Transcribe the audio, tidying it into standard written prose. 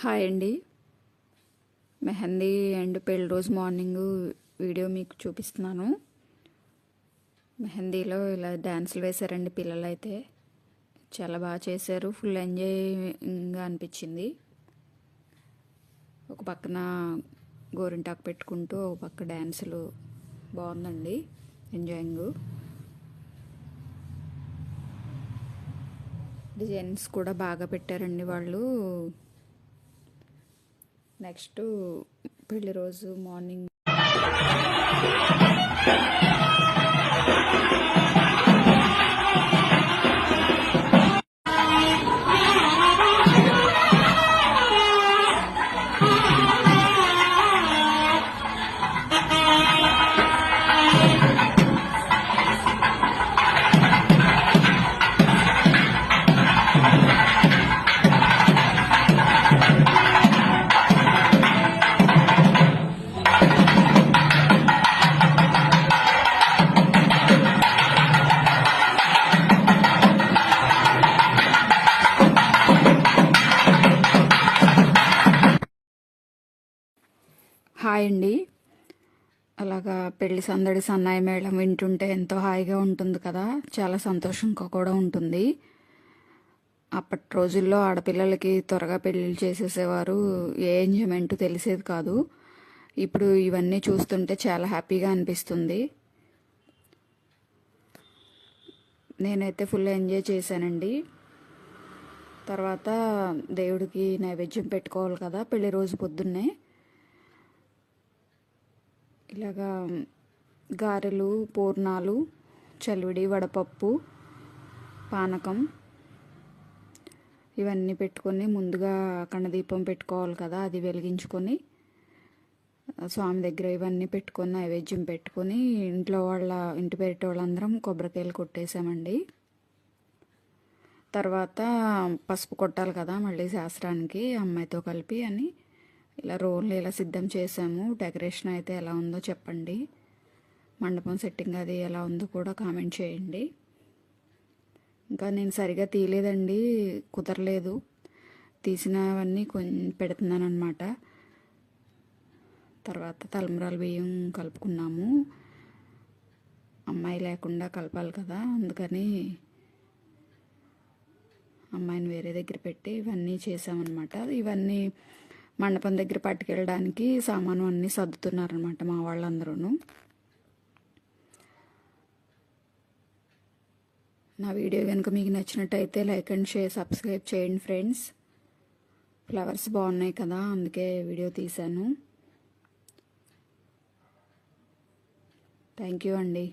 Hi అండి. Mehndi and పెళ్లి రోజు మార్నింగ్ వీడియో మీకు చూపిస్తున్నాను. మెహందీలో ఇలా డ్యాన్సులు వేశారండి పిల్లలు. అయితే చాలా బాగా చేశారు. ఫుల్ ఎంజాయ్గా అనిపించింది. ఒక పక్కన గోరింటాకు పెట్టుకుంటూ ఒక పక్క డ్యాన్సులు బాగుందండి. ఎంజాయింగ్. డిజైన్స్ కూడా బాగా పెట్టారండి వాళ్ళు. నెక్స్ట్ పెళ్లి రోజు మార్నింగ్ హాయ్ అండి. అలాగా పెళ్లి సందడి సన్నాయి మేళం వింటుంటే ఎంతో హాయిగా ఉంటుంది కదా, చాలా సంతోషంగా కూడా ఉంటుంది. అప్పటి రోజుల్లో ఆడపిల్లలకి త్వరగా పెళ్ళిళ్ళు చేసేసేవారు. ఏ ఎంజాయ్మెంట్ తెలిసేది కాదు. ఇప్పుడు ఇవన్నీ చూస్తుంటే చాలా హ్యాపీగా అనిపిస్తుంది. నేనైతే ఫుల్ ఎంజాయ్ చేశానండి. తర్వాత దేవుడికి నైవేద్యం పెట్టుకోవాలి కదా పెళ్లి రోజు పొద్దున్నే. ఇలాగా గారెలు, పూర్ణాలు, చలివిడి, వడపప్పు, పానకం ఇవన్నీ పెట్టుకొని ముందుగా కన్నదీపం పెట్టుకోవాలి కదా, అది వెలిగించుకొని స్వామి దగ్గర ఇవన్నీ పెట్టుకొని నైవేద్యం పెట్టుకొని ఇంటి పేరిట వాళ్ళందరం కొబ్బరికాయలు కొట్టేసామండి. తర్వాత పసుపు కొట్టాలి కదా మళ్ళీ శాస్త్రానికి అమ్మాయితో కలిపి అని ఇలా రోల్ని ఇలా సిద్ధం చేసాము. డెకరేషన్ అయితే ఎలా ఉందో చెప్పండి. మండపం సెట్టింగ్ అది ఎలా ఉందో కూడా కామెంట్ చేయండి. ఇంకా నేను సరిగా తీయలేదండి, కుదరలేదు. తీసినవన్నీ కొంచెం పెడుతున్నాను అనమాట. తర్వాత తలంబ్రాల బియ్యం కలుపుకున్నాము. అమ్మాయి లేకుండా కలపాలి కదా, అందుకని అమ్మాయిని వేరే దగ్గర పెట్టి ఇవన్నీ చేసామన్నమాట. ఇవన్నీ మండపం దగ్గర పట్టుకెళ్ళడానికి సామాను అన్నీ సర్దుతున్నారనమాట మా వాళ్ళందరూ. నా వీడియో కనుక మీకు నచ్చినట్టయితే లైక్ అండ్ షేర్, సబ్స్క్రైబ్ చేయండి ఫ్రెండ్స్. ఫ్లవర్స్ బాగున్నాయి కదా, అందుకే వీడియో తీశాను. థ్యాంక్ యూ అండి.